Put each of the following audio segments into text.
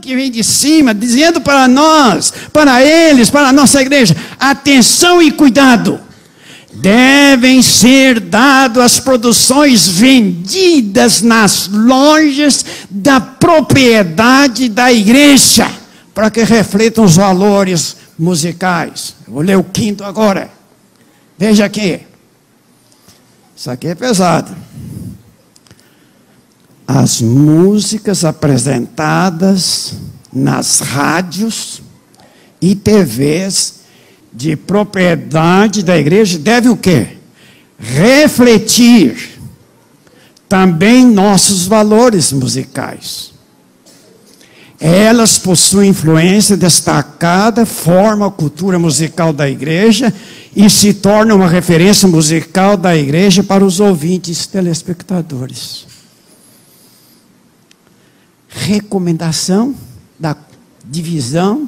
que vem de cima, dizendo para nós, para eles, para a nossa igreja: atenção e cuidado. Devem ser dadas as produções vendidas nas lojas da propriedade da igreja, para que reflitam os valores musicais. Eu vou ler o 5º agora. Veja aqui. Isso aqui é pesado. As músicas apresentadas nas rádios e TVs de propriedade da igreja devem o quê? Refletir também nossos valores musicais. Elas possuem influência destacada, formam a cultura musical da igreja e se tornam uma referência musical da igreja para os ouvintes telespectadores. Recomendação da divisão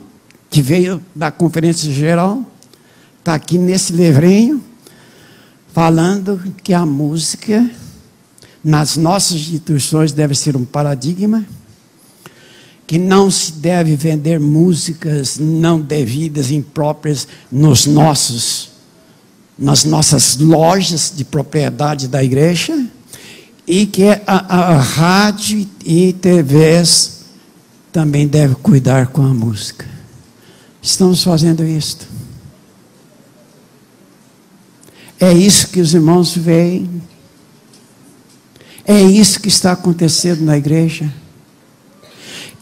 que veio da Conferência Geral, está aqui nesse livrinho, falando que a música nas nossas instituições deve ser um paradigma, que não se deve vender músicas não devidas, impróprias nas nossas lojas de propriedade da igreja, e que a rádio e TVs também devem cuidar com a música. Estamos fazendo isto. É isso que os irmãos veem. É isso que está acontecendo na igreja.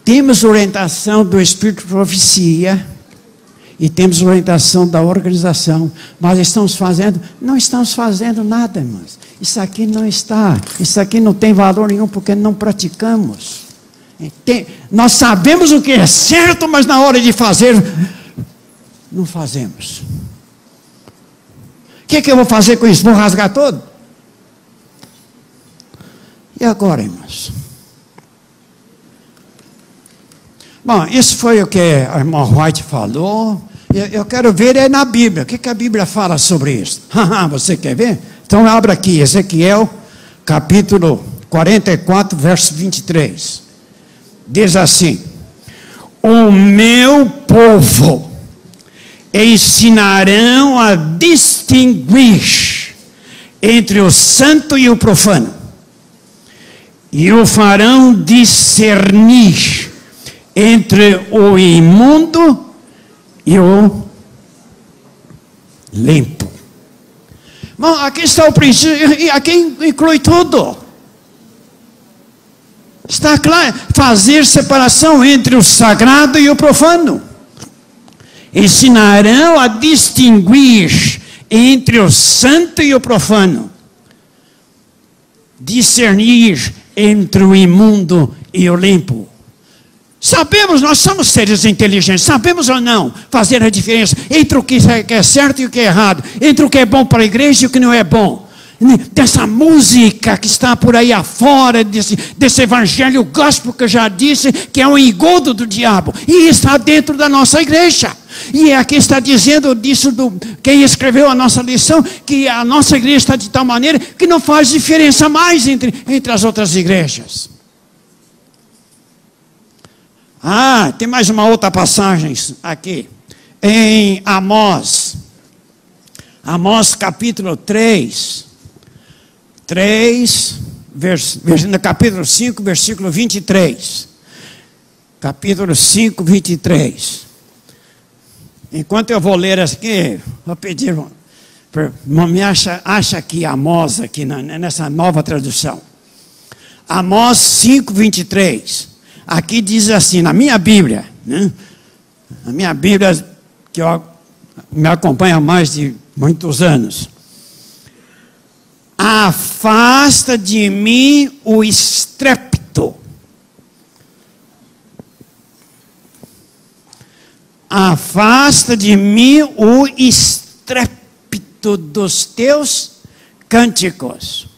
Temos orientação do Espírito de Profecia e temos orientação da organização, mas não estamos fazendo nada, irmãos. Isso aqui não tem valor nenhum porque não praticamos. Nós sabemos o que é certo, mas na hora de fazer, não fazemos. O que eu vou fazer com isso? Vou rasgar todo? E agora, irmãos? Bom, isso foi o que a irmã White falou. Eu quero ver na Bíblia. O que a Bíblia fala sobre isso? Você quer ver? Então abra aqui, Ezequiel, capítulo 44, verso 23. Diz assim: o meu povo ensinarão a distinguir entre o santo e o profano, e o farão discernir entre o imundo e o limpo. Bom, aqui está o princípio, e aqui inclui tudo. Está claro, fazer separação entre o sagrado e o profano. Ensinarão a distinguir entre o santo e o profano. Discernir entre o imundo e o limpo. Sabemos, nós somos seres inteligentes, sabemos ou não fazer a diferença entre o que é certo e o que é errado, entre o que é bom para a igreja e o que não é bom. Dessa música que está por aí afora, desse evangelho gospel que eu já disse, que é um engodo do diabo, e está dentro da nossa igreja. E aqui está dizendo disso, quem escreveu a nossa lição, que a nossa igreja está de tal maneira que não faz diferença mais entre as outras igrejas. Tem mais uma outra passagem aqui, em Amós. Amós capítulo 3, no capítulo 5, versículo 23. Capítulo 5, 23. Enquanto eu vou ler aqui, vou pedir, me acha aqui Amós, aqui nessa nova tradução. Amós 5, 23. Aqui diz assim, na minha Bíblia, né? A minha Bíblia, que me acompanha há mais de muitos anos. Afasta de mim o estrépito. Afasta de mim o estrépito dos teus cânticos,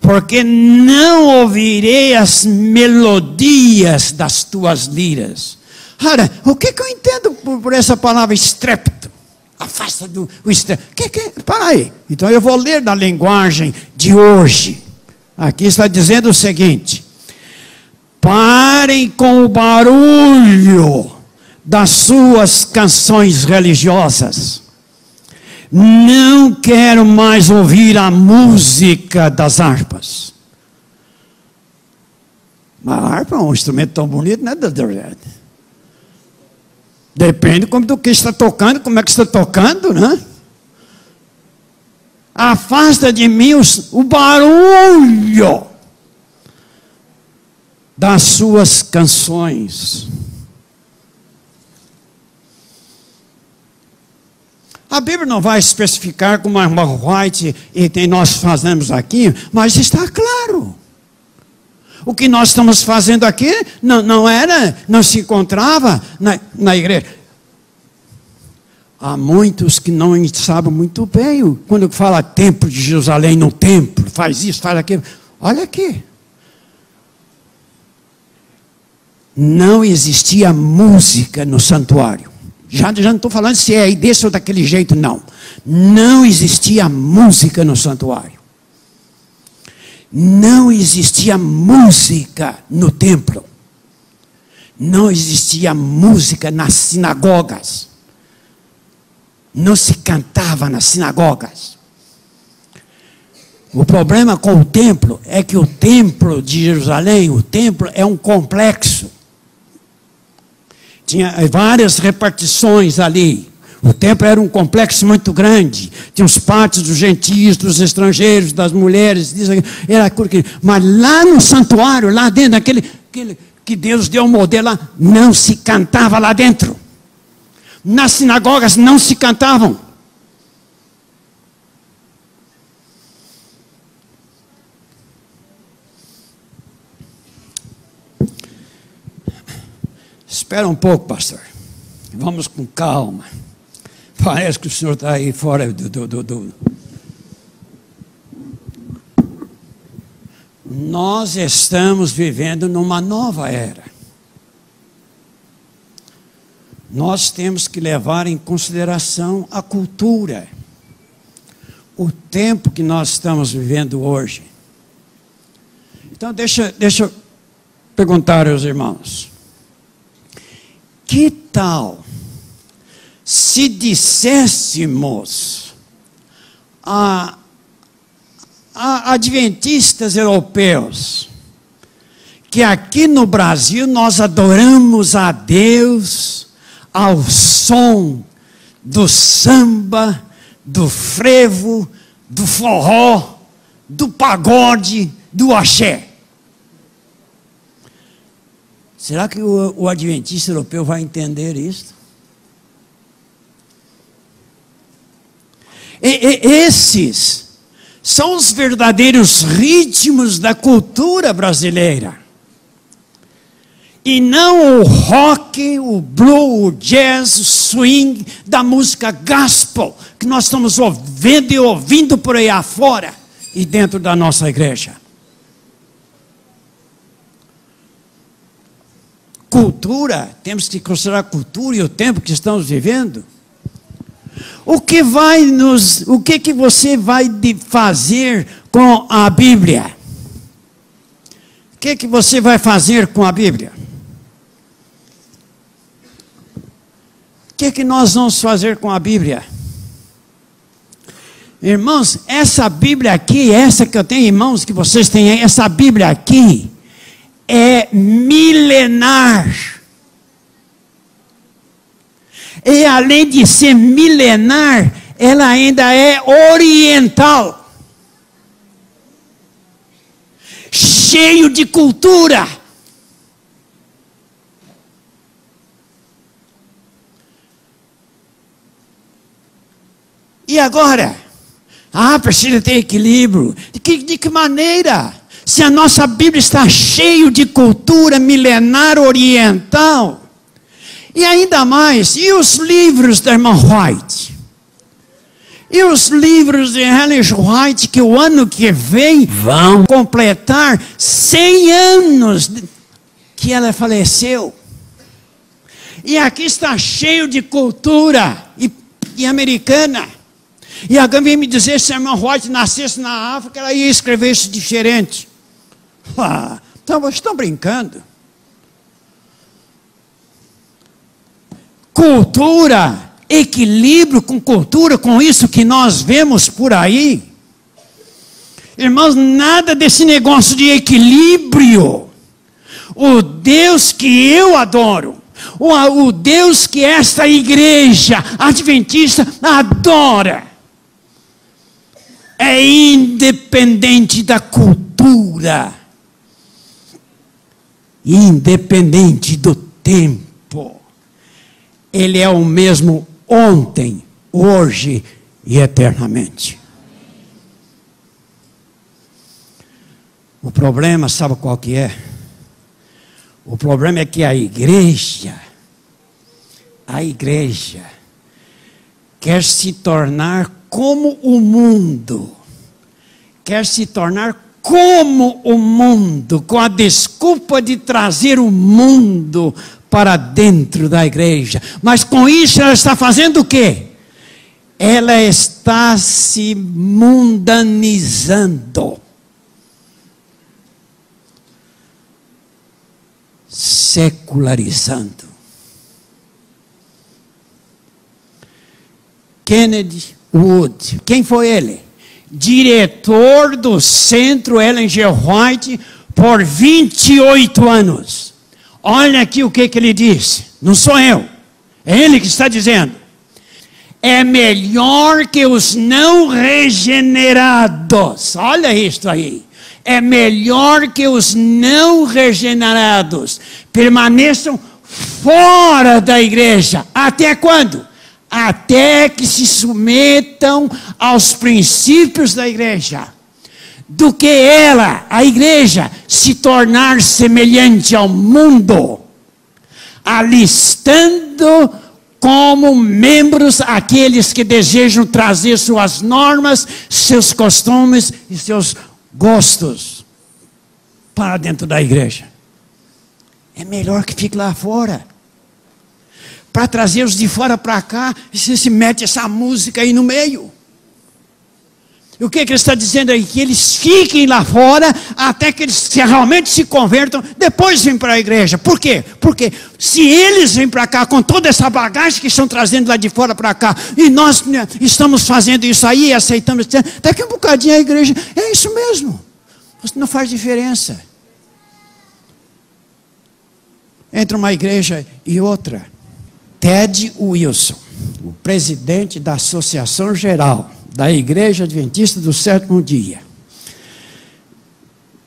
porque não ouvirei as melodias das tuas liras. Ora, o que eu entendo por essa palavra estrépito? Afasta do estrépito. Para aí. Então eu vou ler na linguagem de hoje. Aqui está dizendo o seguinte: Parem com o barulho das suas canções religiosas. Não quero mais ouvir a música das harpas. A harpa é um instrumento tão bonito, né, Dr. Depende do que está tocando, como é que está tocando, né? Afasta de mim o barulho das suas canções. A Bíblia não vai especificar como a irmã White e nós fazemos aqui, mas está claro. O que nós estamos fazendo aqui não se encontrava na igreja. Há muitos que não sabem muito bem, quando fala templo de Jerusalém, no templo, faz isso, faz aquilo. Olha aqui. Não existia música no santuário. Já não estou falando se é desse ou daquele jeito, não. Não existia música no santuário. Não existia música no templo. Não existia música nas sinagogas. Não se cantava nas sinagogas. O problema com o templo é que o templo de Jerusalém, o templo é um complexo. Tinha várias repartições ali. O templo era um complexo muito grande. Tinha os pátios dos gentios, dos estrangeiros, das mulheres. Era, mas lá no santuário, lá dentro, aquele que Deus deu um modelo lá, não se cantava lá dentro. Nas sinagogas não se cantavam. Espera um pouco, pastor. Vamos com calma. Parece que o senhor está aí fora do... Nós estamos vivendo numa nova era. Nós temos que levar em consideração a cultura. O tempo que nós estamos vivendo hoje. Então, deixa eu perguntar aos irmãos. Que tal se disséssemos a adventistas europeus que aqui no Brasil nós adoramos a Deus ao som do samba, do frevo, do forró, do pagode, do axé? Será que o adventista europeu vai entender isso? Esses são os verdadeiros ritmos da cultura brasileira. E não o rock, o blues, o jazz, o swing da música gospel que nós estamos ouvindo e ouvindo por aí afora e dentro da nossa igreja. Cultura, temos que considerar a cultura e o tempo que estamos vivendo. O que você vai fazer com a Bíblia? O que você vai fazer com a Bíblia? O que nós vamos fazer com a Bíblia? Irmãos, essa Bíblia aqui, essa que eu tenho, irmãos, que vocês têm aí, essa Bíblia aqui, é milenar. E além de ser milenar, ela ainda é oriental. Cheio de cultura. E agora? Precisa ter equilíbrio. De que maneira? Se a nossa Bíblia está cheia de cultura milenar oriental, e ainda mais, e os livros da irmã White? E os livros de Ellen White, que o ano que vem vão completar 100 anos que ela faleceu. E aqui está cheio de cultura e americana. E alguém vem me dizer, se a irmã White nascesse na África, ela ia escrever isso diferente. Então, vocês estão brincando. cultura, equilíbrio com cultura, com isso que nós vemos por aí. Irmãos, nada desse negócio de equilíbrio. O Deus que eu adoro, o Deus que esta igreja adventista adora, é independente da cultura, independente do tempo. Ele é o mesmo ontem, hoje e eternamente. O problema, sabe qual que é? O problema é que a igreja quer se tornar como o mundo, quer se tornar como o mundo, com a desculpa de trazer o mundo para dentro da igreja. Mas com isso ela está fazendo o quê? Ela está se mundanizando, secularizando. Kenneth Wood, quem foi ele? Diretor do Centro Ellen G. White por 28 anos. Olha aqui o que ele disse. Não sou eu, é ele que está dizendo. É melhor que os não regenerados. Olha isto aí. É melhor que os não regenerados permaneçam fora da igreja. Até quando? Até que se submetam aos princípios da igreja, do que ela, a igreja, se tornar semelhante ao mundo, alistando como membros aqueles que desejam trazer suas normas, seus costumes e seus gostos para dentro da igreja. É melhor que fique lá fora. Para trazer os de fora para cá, você se mete essa música aí no meio. E o que ele está dizendo aí? Que eles fiquem lá fora, até que eles realmente se convertam, depois vêm para a igreja. Por quê? Porque se eles vêm para cá com toda essa bagagem que estão trazendo lá de fora para cá, e nós estamos fazendo isso aí, aceitamos, daqui a um bocadinho a igreja, é isso mesmo. Não faz diferença entre uma igreja e outra. Ted Wilson, o presidente da Associação Geral da Igreja Adventista do Sétimo Dia,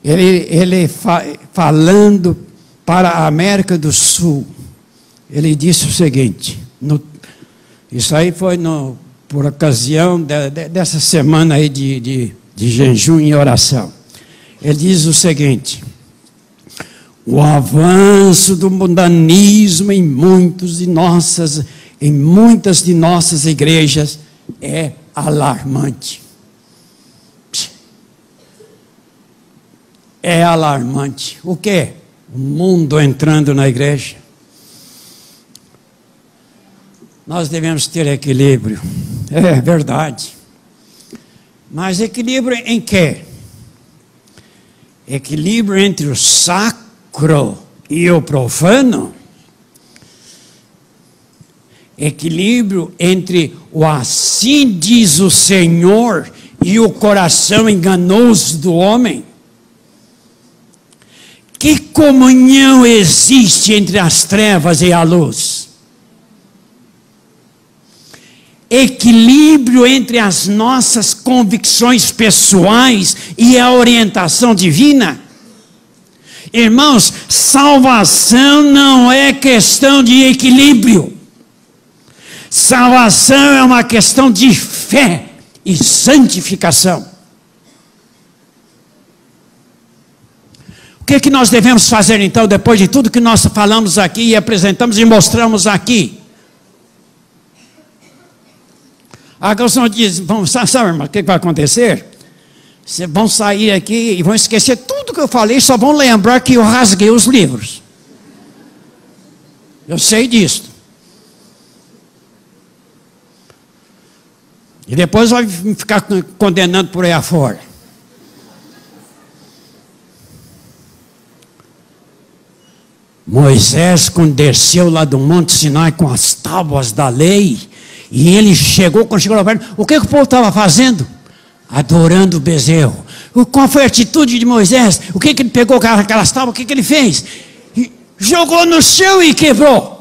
ele falando para a América do Sul, ele disse o seguinte, isso aí foi por ocasião dessa semana aí de jejum e oração. Ele diz o seguinte: o avanço do mundanismo em muitas de nossas igrejas é alarmante. É alarmante. O quê? O mundo entrando na igreja. Nós devemos ter equilíbrio. É verdade. Mas equilíbrio em quê? Equilíbrio entre o sacro e o profano, equilíbrio entre o assim diz o Senhor e o coração enganoso do homem. Que comunhão existe entre as trevas e a luz? Equilíbrio entre as nossas convicções pessoais e a orientação divina? Irmãos, salvação não é questão de equilíbrio. Salvação é uma questão de fé e santificação. O que nós devemos fazer então, depois de tudo que nós falamos aqui e apresentamos e mostramos aqui? Agora você diz, sabe, irmão, o que vai acontecer? Vocês vão sair aqui e vão esquecer tudo que eu falei, só vão lembrar que eu rasguei os livros. Eu sei disso. E depois vai ficar condenando por aí afora. Moisés, quando desceu lá do Monte Sinai com as tábuas da lei, e ele chegou, quando chegou lá perto, o que o povo estava fazendo? Adorando o bezerro. Qual foi a atitude de Moisés? O que ele pegou aquelas tábuas, o que ele fez? Jogou no chão e quebrou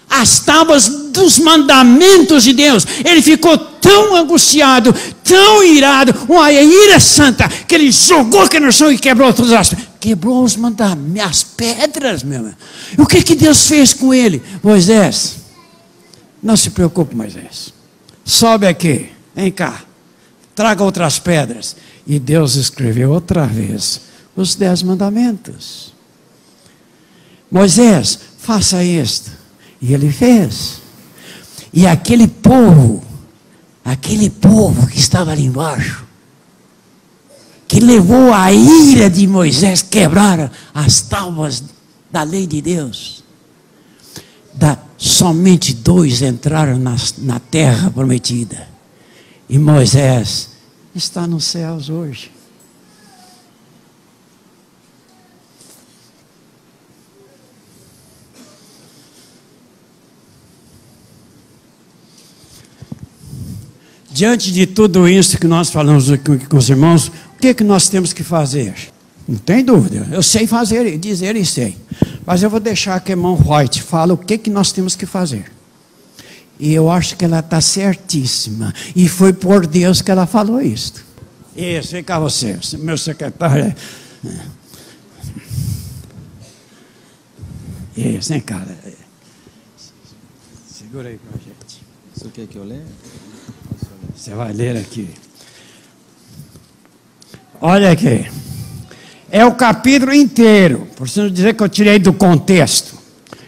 as tábuas dos mandamentos de Deus. Ele ficou tão angustiado, tão irado, uma ira santa, que ele jogou aqui no chão e quebrou todas as... Quebrou os mandamentos, as pedras, meu irmão. E o que Deus fez com ele? Moisés, não se preocupe, Moisés. Sobe aqui, vem cá. Traga outras pedras. E Deus escreveu outra vez os 10 mandamentos. Moisés, faça isto. E ele fez. E aquele povo que estava ali embaixo, que levou a ira de Moisés, quebraram as tábuas da lei de Deus. Somente 2 entraram na terra prometida. E Moisés está nos céus hoje. Diante de tudo isso que nós falamos aqui com os irmãos, o que nós temos que fazer? Não tem dúvida, eu sei fazer, dizer e sei. Mas eu vou deixar que a irmã White fale o que nós temos que fazer. E eu acho que ela está certíssima. E foi por Deus que ela falou isso. Isso, vem cá você, meu secretário. Isso, vem cá. Segura aí com a gente. Você quer que eu leia? Você vai ler aqui. Olha aqui. É o capítulo inteiro. Por isso não dizer que eu tirei do contexto.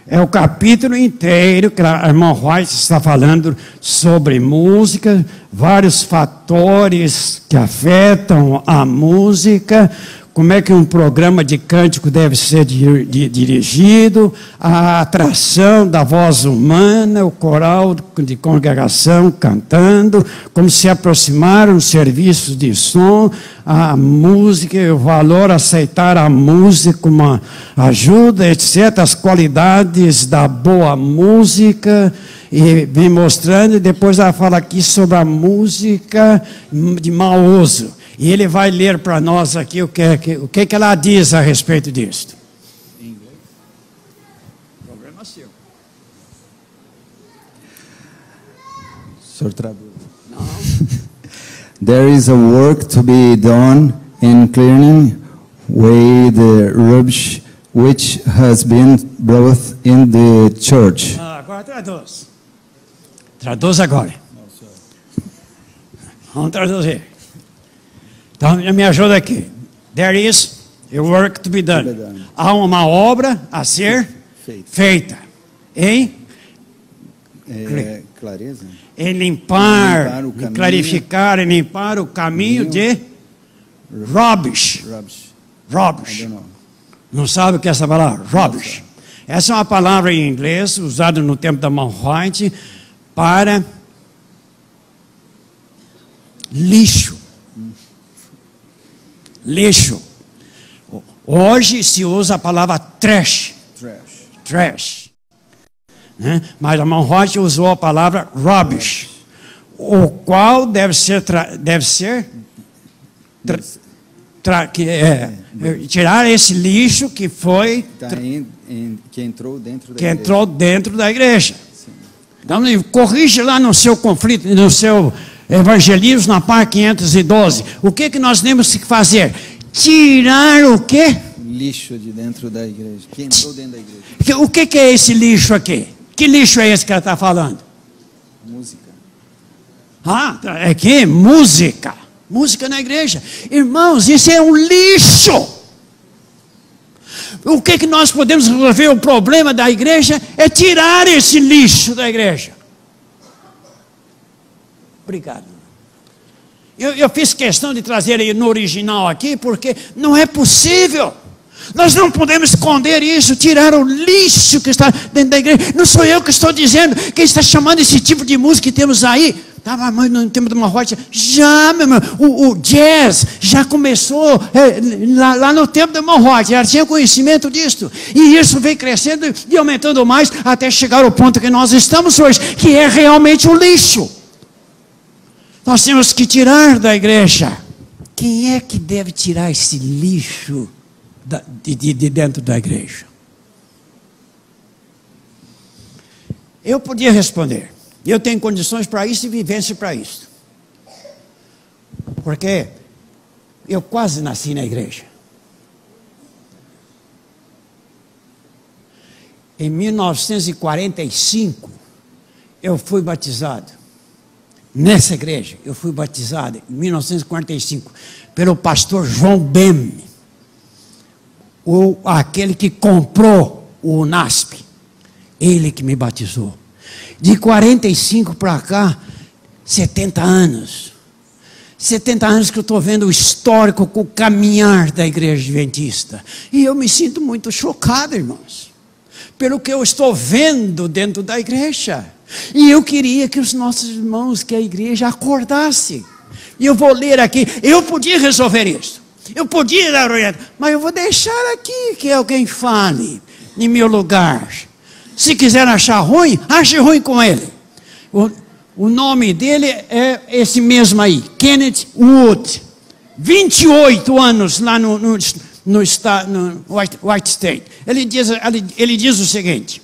É o capítulo inteiro que a irmã White está falando sobre música, vários fatores que afetam a música, como é que um programa de cântico deve ser dirigido, a atração da voz humana, o coral de congregação cantando, como se aproximar os serviços de som, a música, o valor aceitar a música como uma ajuda, etc., as qualidades da boa música, e vem mostrando, e depois ela fala aqui sobre a música de mau uso. E ele vai ler para nós aqui o que ela diz a respeito disso. Em inglês? Problema seu. O senhor traduz. Não. There is a work to be done in clearing away the rubbish which has been brought in the church. Agora traduz. Traduz agora. Vamos traduzir. Então, me ajuda aqui. There is a work to be done. Há uma obra a ser feita. Em Clareza? Em limpar, em clarificar, em limpar o caminho de rubbish. Rubbish. Não sabe o que é essa palavra? Rubbish. Essa é uma palavra em inglês usada no tempo da irmã White para lixo. Lixo. Hoje se usa a palavra trash. Trash. Né? Mas a irmã White usou a palavra rubbish, o qual deve ser tirar esse lixo que foi que entrou dentro da que igreja. entrou dentro da igreja. Então, corrige lá no seu conflito, no seu evangelismo, na página 512. O que nós temos que fazer? Tirar o quê? Lixo de dentro da igreja. Que entrou dentro da igreja. O que é esse lixo aqui? Que lixo é esse que ela está falando? Música. É que música. Música na igreja. Irmãos, isso é um lixo. O que nós podemos resolver o problema da igreja é tirar esse lixo da igreja. Obrigado. Eu fiz questão de trazer ele no original aqui, porque não é possível. Nós não podemos esconder isso, tirar o lixo que está dentro da igreja. Não sou eu que estou dizendo, quem está chamando esse tipo de música que temos aí, Mas no tempo do Morrote, já, meu irmão, o jazz já começou lá no tempo do Morrote, já tinha conhecimento disso. E isso vem crescendo e aumentando mais até chegar ao ponto que nós estamos hoje, que é realmente o lixo. Nós temos que tirar da igreja. Quem é que deve tirar esse lixo de dentro da igreja? Eu podia responder. Eu tenho condições para isso e vivência para isso. Porque eu quase nasci na igreja. Em 1945, eu fui batizado. Nessa igreja, eu fui batizado em 1945 pelo pastor João Bem, aquele que comprou o UNASP. Ele que me batizou. De 45 para cá, 70 anos. 70 anos que eu estou vendo o histórico, o caminhar da igreja adventista. E eu me sinto muito chocado, irmãos, pelo que eu estou vendo dentro da igreja. E eu queria que os nossos irmãos, que a igreja acordasse. E eu vou ler aqui, eu podia resolver isso. Eu podia dar orientação, mas eu vou deixar aqui que alguém fale em meu lugar. Se quiser achar ruim, ache ruim com ele. O nome dele é esse mesmo aí, Kenneth Wood. 28 anos lá no White State. Ele diz o seguinte: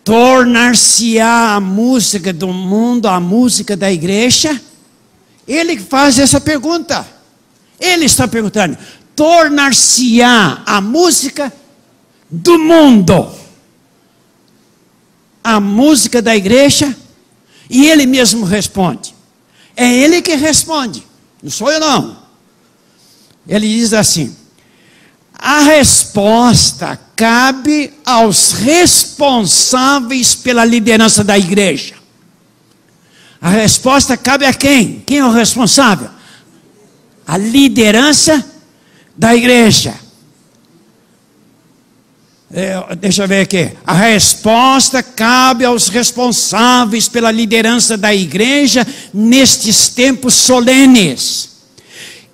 tornar-se-á a música do mundo a música da igreja? Ele faz essa pergunta. Ele está perguntando: tornar-se-á a música do mundo a música da igreja? E ele mesmo responde. É ele que responde, não sou eu não. Ele diz assim: a resposta cabe aos responsáveis pela liderança da igreja. A resposta cabe a quem? Quem é o responsável? A liderança da igreja. Deixa eu ver aqui. A resposta cabe aos responsáveis pela liderança da igreja nestes tempos solenes,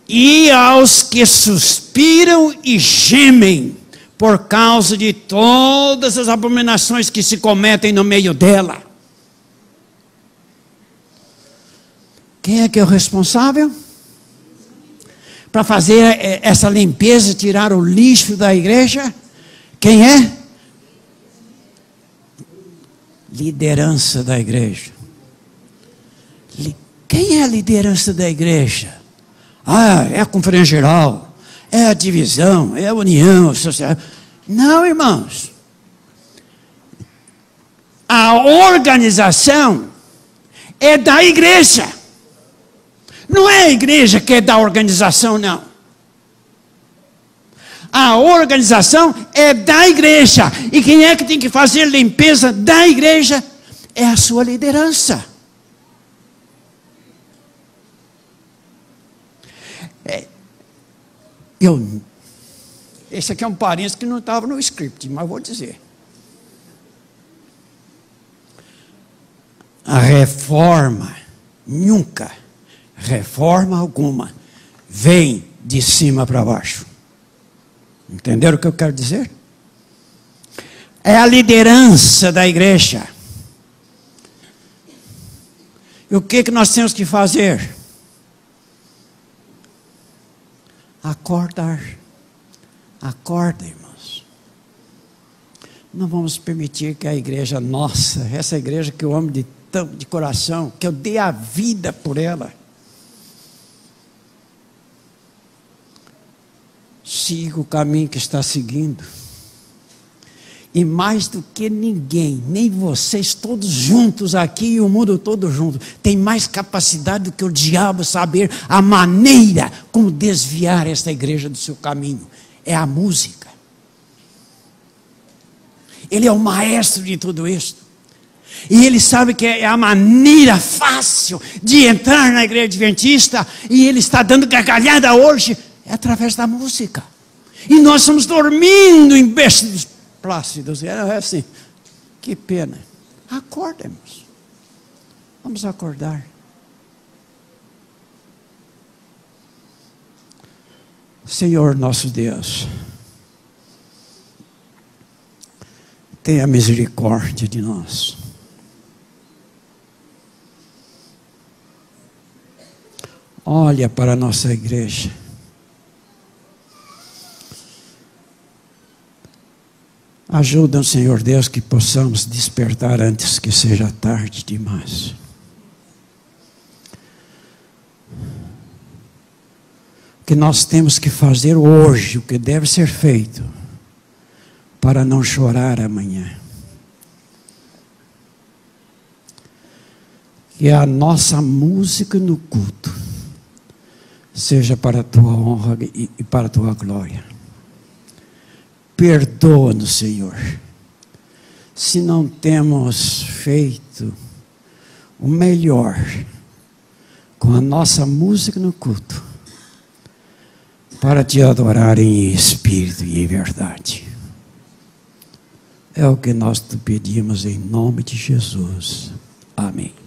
e aos que suspiram e gemem por causa de todas as abominações que se cometem no meio dela. Quem é que é o responsável para fazer essa limpeza, tirar o lixo da igreja? Quem é? Liderança da igreja. Quem é a liderança da igreja? É a conferência geral, é a divisão, é a união, a sociedade. Não, irmãos. A organização é da igreja. Não é a igreja que é da organização, não. A organização é da igreja. E quem é que tem que fazer limpeza da igreja? É a sua liderança. Esse aqui é um parênteses que não estava no script, mas vou dizer. A reforma, nunca, reforma alguma, vem de cima para baixo. Entenderam o que eu quero dizer? É a liderança da igreja. E o que nós temos que fazer? Acordar. Acorda, irmãos. Não vamos permitir que a igreja nossa, essa igreja que eu amo de coração, que eu dei a vida por ela, siga o caminho que está seguindo. E mais do que ninguém, nem vocês todos juntos aqui e o mundo todo junto, tem mais capacidade do que o diabo saber a maneira como desviar esta igreja do seu caminho. É a música. Ele é o maestro de tudo isso. E ele sabe que é a maneira fácil de entrar na igreja adventista, e ele está dando gargalhada hoje, é através da música. E nós estamos dormindo em berços plácidos. É assim, que pena. Acordemos. Vamos acordar. Senhor nosso Deus, tenha misericórdia de nós. Olha para a nossa igreja. Ajuda, Senhor Deus, que possamos despertar antes que seja tarde demais. Que nós temos que fazer hoje o que deve ser feito para não chorar amanhã. Que a nossa música no culto seja para a tua honra e para a tua glória. Perdoa-nos, Senhor, se não temos feito o melhor com a nossa música no culto, para te adorar em espírito e em verdade. É o que nós te pedimos em nome de Jesus. Amém.